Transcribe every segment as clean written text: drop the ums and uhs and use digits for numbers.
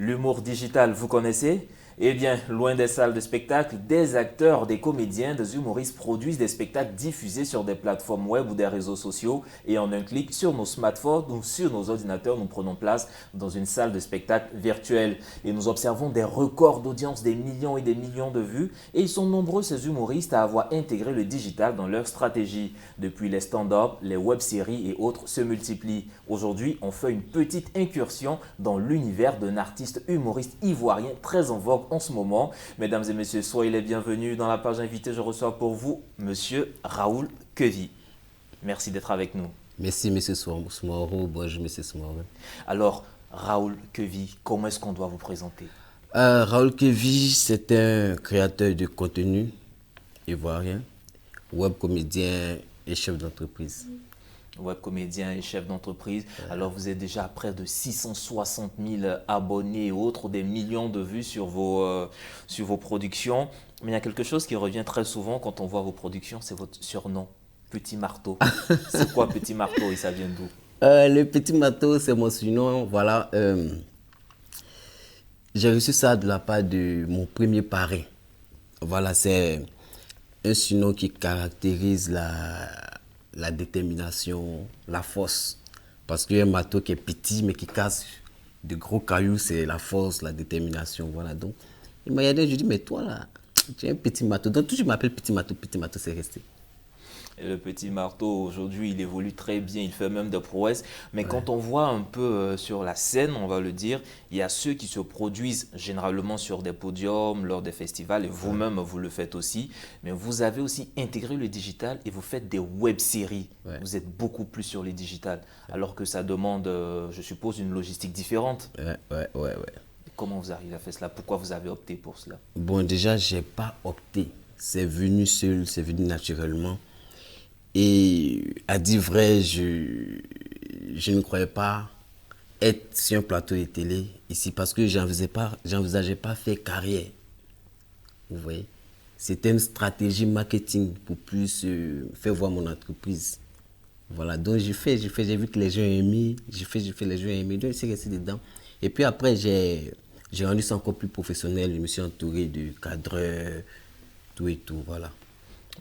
L'humour digital, vous connaissez? Eh bien, loin des salles de spectacle, des acteurs, des comédiens, des humoristes produisent des spectacles diffusés sur des plateformes web ou des réseaux sociaux et en un clic sur nos smartphones ou sur nos ordinateurs, nous prenons place dans une salle de spectacle virtuelle et nous observons des records d'audience, des millions et des millions de vues et ils sont nombreux ces humoristes à avoir intégré le digital dans leur stratégie. Depuis les stand-up, les web-séries et autres se multiplient. Aujourd'hui, on fait une petite incursion dans l'univers d'un artiste humoriste ivoirien très en vogue en ce moment. Mesdames et messieurs, soyez les bienvenus dans la page invitée. Je reçois pour vous Monsieur Raoul Quevy. Merci d'être avec nous. Merci, Monsieur Soumaro. Bonjour, Monsieur Soumaro. Alors, Raoul Quevy, comment est-ce qu'on doit vous présenter? Raoul Quevy, c'est un créateur de contenu ivoirien, web comédien et chef d'entreprise. Web comédien et chef d'entreprise. Alors, vous êtes déjà à près de 660 000 abonnés et autres, des millions de vues sur vos productions. Mais il y a quelque chose qui revient très souvent quand on voit vos productions, c'est votre surnom, Petit Marteau. C'est quoi Petit Marteau et ça vient d'où? Le Petit Marteau, c'est mon surnom. Voilà. J'ai reçu ça de la part de mon premier parrain. Voilà, c'est un surnom qui caractérise la détermination, la force. Parce qu'il y a un marteau qui est petit mais qui casse de gros cailloux, c'est la force, la détermination. Voilà, donc il m'a regardé, je dis, mais toi là, tu es un petit marteau. Donc toujours je m'appelle Petit Marteau, c'est resté. Et le Petit Marteau, aujourd'hui, il évolue très bien, il fait même des prouesses. Mais quand on voit un peu sur la scène, on va le dire, il y a ceux qui se produisent généralement sur des podiums, lors des festivals, et vous-même, vous le faites aussi. Mais vous avez aussi intégré le digital et vous faites des web-séries. Ouais. Vous êtes beaucoup plus sur les digitales, alors que ça demande, je suppose, une logistique différente. Ouais. Comment vous arrivez à faire cela? Pourquoi vous avez opté pour cela? Bon, déjà, j'ai pas opté. C'est venu seul, c'est venu naturellement. Et à dire vrai, je ne croyais pas être sur un plateau de télé ici parce que j'envisageais pas faire carrière. Vous voyez, c'était une stratégie marketing pour plus faire voir mon entreprise. Voilà, donc j'ai vu que les gens aimaient, j'ai fait, les gens aimaient, donc je suis resté dedans. Et puis après, j'ai rendu ça encore plus professionnel, je me suis entouré de cadreurs, tout et tout, voilà.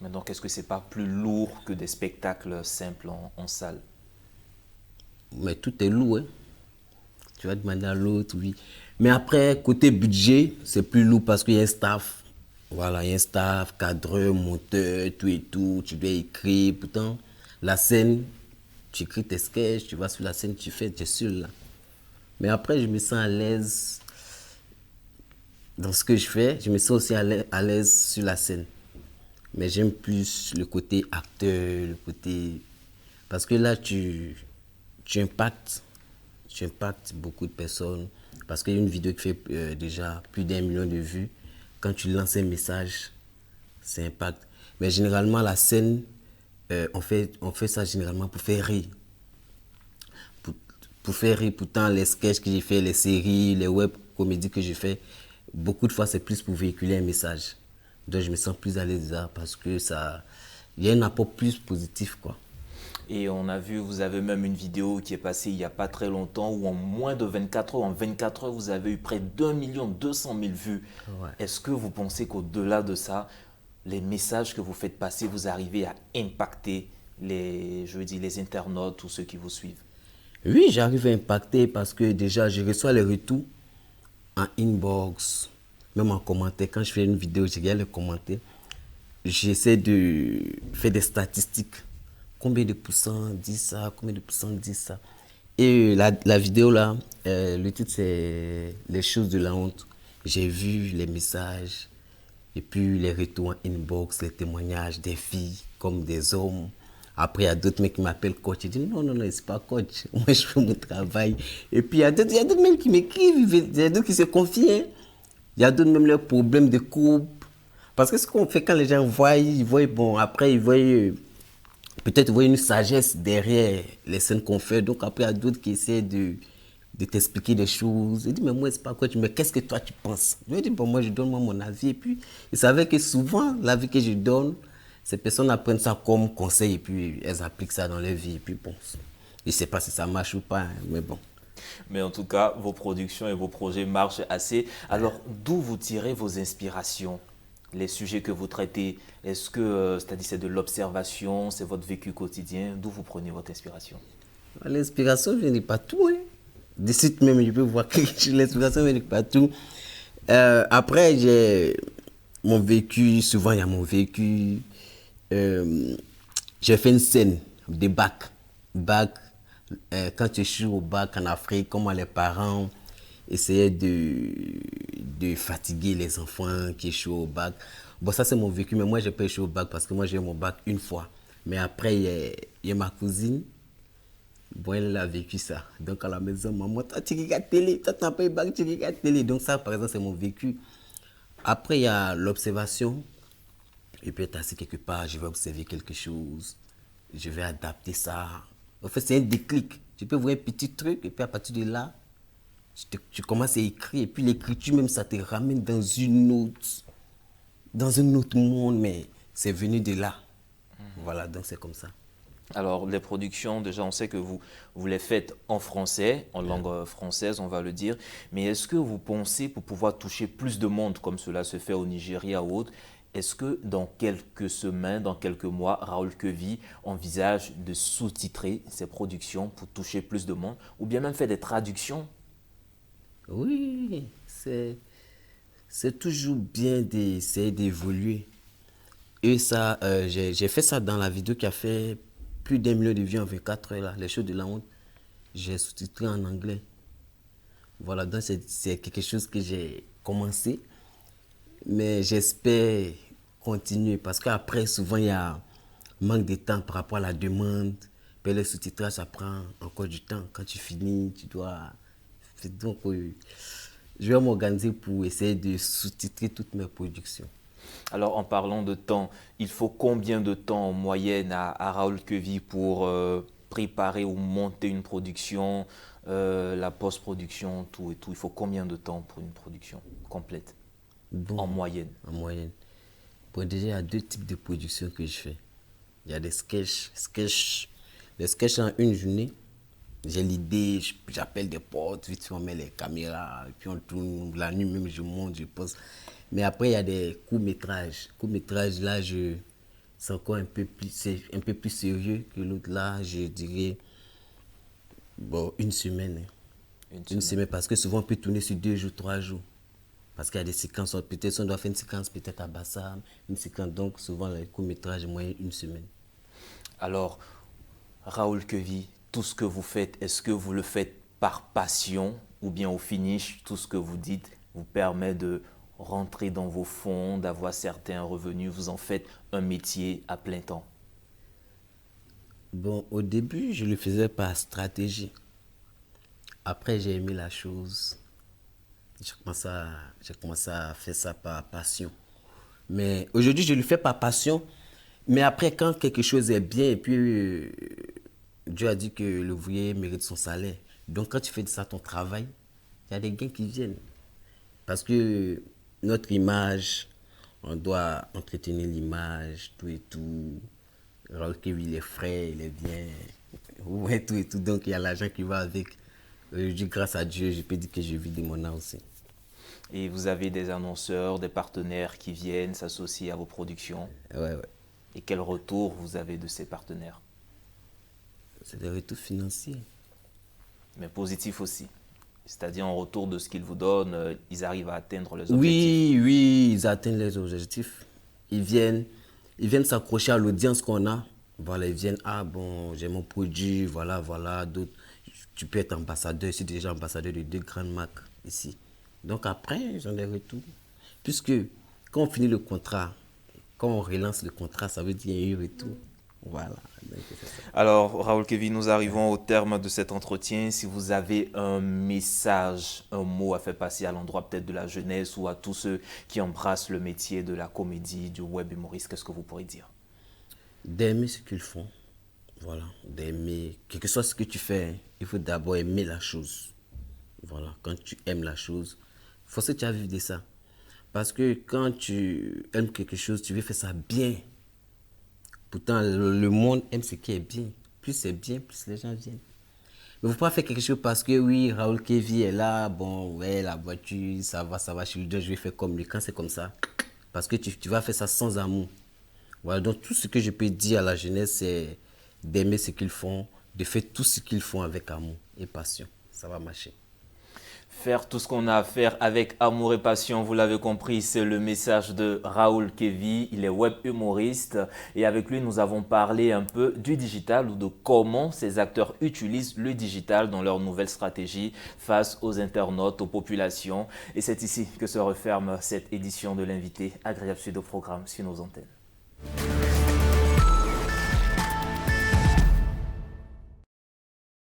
Mais donc, est-ce que c'est pas plus lourd que des spectacles simples en salle? Mais tout est lourd, hein. Tu vas demander à l'autre, oui. Mais après, côté budget, c'est plus lourd parce qu'il y a un staff. Voilà, il y a un staff, cadreur, monteur, tout et tout. Tu dois écrire. Pourtant, la scène, tu écris tes sketchs, tu vas sur la scène, tu fais, tu es sûr là. Mais après, je me sens à l'aise dans ce que je fais. Je me sens aussi à l'aise sur la scène. Mais j'aime plus le côté acteur, le côté... Parce que là, tu impactes beaucoup de personnes. Parce qu'il y a une vidéo qui fait déjà plus d'1 million de vues. Quand tu lances un message, ça impacte. Mais généralement, la scène, on fait ça généralement pour faire rire. Pour faire rire, pourtant, les sketchs que j'ai fait, les séries, les web comédies que j'ai fait, beaucoup de fois, c'est plus pour véhiculer un message. Donc, je me sens plus à l'aise là parce que ça, il y a un apport plus positif, quoi. Et on a vu, vous avez même une vidéo qui est passée il n'y a pas très longtemps où en moins de 24 heures, en 24 heures, vous avez eu près d'1 200 000 vues. Ouais. Est-ce que vous pensez qu'au-delà de ça, les messages que vous faites passer, vous arrivez à impacter les internautes ou ceux qui vous suivent? Oui, j'arrive à impacter parce que déjà, je reçois les retours en inbox, même en commentaire. Quand je fais une vidéo, je regarde les commentaires. J'essaie de faire des statistiques. Combien de pourcents disent ça, combien de pourcents disent ça. Et la vidéo là, le titre c'est Les choses de la honte. J'ai vu les messages et puis les retours en inbox, les témoignages des filles comme des hommes. Après, il y a d'autres mecs qui m'appellent coach. Je dis non, c'est pas coach. Moi, je fais mon travail. Et puis, il y a d'autres mecs qui m'écrivent. Il y a d'autres qui se confient. Hein. Il y a d'autres même leurs problèmes de couple. Parce que ce qu'on fait quand les gens voient, bon, après, ils voient, peut-être voient une sagesse derrière les scènes qu'on fait. Donc, après, il y a d'autres qui essaient de t'expliquer des choses. Je dis, mais moi, c'est pas coach, mais qu'est-ce que toi, tu penses? Je lui dis, bon, moi, je donne mon avis. Et puis, ils savaient que souvent, l'avis que je donne, ces personnes apprennent ça comme conseil et puis elles appliquent ça dans leur vie. Et puis bon, je ne sais pas si ça marche ou pas, hein, mais bon. Mais en tout cas, vos productions et vos projets marchent assez. Alors, d'où vous tirez vos inspirations? Les sujets que vous traitez, est-ce que, c'est-à-dire c'est de l'observation, c'est votre vécu quotidien? D'où vous prenez votre inspiration? L'inspiration vient de partout. Hein. De suite même, je peux voir que l'inspiration vient de partout. Après, j'ai mon vécu, souvent il y a mon vécu. Euh, j'ai fait une scène des bacs. Bac, quand tu joues au bac en Afrique, comment les parents essayaient de fatiguer les enfants qui échouent au bac. Bon, ça c'est mon vécu, mais moi j'ai pas échoué au bac parce que moi j'ai eu mon bac une fois. Mais après, il y a ma cousine. Bon, elle a vécu ça. Donc à la maison, maman, toi tu regardes télé, toi tu n'as pas eu bac, tu regardes télé. Donc ça, par exemple, c'est mon vécu. Après, il y a l'observation. Je peux être assis quelque part, je vais observer quelque chose, je vais adapter ça. En fait, c'est un déclic. Tu peux voir un petit truc et puis à partir de là, tu commences à écrire. Et puis l'écriture même, ça te ramène dans un autre monde, mais c'est venu de là. Voilà, donc c'est comme ça. Alors, les productions, déjà, on sait que vous les faites en français, en langue française, on va le dire. Mais est-ce que vous pensez, pour pouvoir toucher plus de monde, comme cela se fait au Nigeria ou autre, est-ce que dans quelques semaines, dans quelques mois, Raoul Kevy envisage de sous-titrer ses productions pour toucher plus de monde, ou bien même faire des traductions? Oui, c'est toujours bien d'essayer d'évoluer. Et ça, j'ai fait ça dans la vidéo qui a fait plus d'1 million de vues en 24 heures, là, les shows de la honte. J'ai sous-titré en anglais. Voilà, donc c'est quelque chose que j'ai commencé, mais j'espère continuer parce qu'après, souvent, il y a manque de temps par rapport à la demande. Puis le sous-titrage, ça prend encore du temps. Quand tu finis, tu dois. Donc, je vais m'organiser pour essayer de sous-titrer toutes mes productions. Alors, en parlant de temps, il faut combien de temps en moyenne à Raoul Kevy pour préparer ou monter une production, la post-production, tout et tout? Il faut combien de temps pour une production complète, Bon, en moyenne? en moyenne. Bon, déjà, il y a deux types de productions que je fais. Il y a des les sketchs en une journée. J'ai l'idée, j'appelle des potes, vite fait, on met les caméras, et puis on tourne, la nuit même, je monte, je pose. Mais après, il y a des courts-métrages. Courts-métrages, là, c'est encore c'est un peu plus sérieux que l'autre. Là, je dirais, bon, une semaine. Hein. Une Une semaine. semaine, parce que souvent, on peut tourner sur 2 jours, 3 jours. Parce qu'il y a des séquences, peut-être on doit faire une séquence peut-être à Bassam, une séquence, donc souvent, les courts-métrages, moyen une semaine. Alors, Raoul Kevy, tout ce que vous faites, est-ce que vous le faites par passion ou bien au finish, tout ce que vous dites vous permet de rentrer dans vos fonds, d'avoir certains revenus, vous en faites un métier à plein temps? Bon, au début, je le faisais par stratégie. Après, j'ai aimé la chose. J'ai commencé à faire ça par passion. Mais aujourd'hui, je le fais par passion. Mais après, quand quelque chose est bien, et puis Dieu a dit que l'ouvrier mérite son salaire. Donc, quand tu fais de ça ton travail, il y a des gains qui viennent. Parce que notre image, on doit entretenir l'image, tout et tout. Alors qu'il est frais, il est bien. Ouais, tout et tout. Donc, il y a l'argent qui va avec. Je dis grâce à Dieu, je peux dire que je vis de mon art aussi. Et vous avez des annonceurs, des partenaires qui viennent s'associer à vos productions. Ouais, ouais. Et quel retour vous avez de ces partenaires? C'est des retours financiers. Mais positif aussi. C'est-à-dire en retour de ce qu'ils vous donnent, ils arrivent à atteindre les objectifs. Oui, oui, ils atteignent les objectifs. Ils viennent, ils viennent s'accrocher à l'audience qu'on a. Voilà, ils viennent, ah bon, j'ai mon produit, voilà, voilà, d'autres. Tu peux être ambassadeur, je suis déjà ambassadeur de 2 grandes marques ici. Donc après, ils ont des retours. Puisque quand on finit le contrat, quand on relance le contrat, ça veut dire qu'il y a eu retour. Voilà, donc c'est ça. Alors, Raoul Kevin, nous arrivons au terme de cet entretien. Si vous avez un message, un mot à faire passer à l'endroit peut-être de la jeunesse ou à tous ceux qui embrassent le métier de la comédie, du web humoriste, qu'est-ce que vous pourrez dire? D'aimer ce qu'ils font. Voilà, d'aimer, quel que soit ce que tu fais, il faut d'abord aimer la chose. Voilà, quand tu aimes la chose, il faut que tu as vivre de ça. Parce que quand tu aimes quelque chose, tu veux faire ça bien. Pourtant, le monde aime ce qui est bien. Plus c'est bien, plus les gens viennent. ne faut pas faire quelque chose parce que oui, Raoul Kevy est là, bon, ouais, la voiture, ça va, je vais faire comme lui. Quand c'est comme ça, parce que tu vas faire ça sans amour. Voilà, donc tout ce que je peux dire à la jeunesse, c'est d'aimer ce qu'ils font, de faire tout ce qu'ils font avec amour et passion. Ça va marcher. Faire tout ce qu'on a à faire avec amour et passion, vous l'avez compris, c'est le message de Raoul Kevy. Il est web humoriste et avec lui, nous avons parlé un peu du digital ou de comment ces acteurs utilisent le digital dans leur nouvelle stratégie face aux internautes, aux populations. Et c'est ici que se referme cette édition de l'invité. Agréable suite au programme sur nos antennes.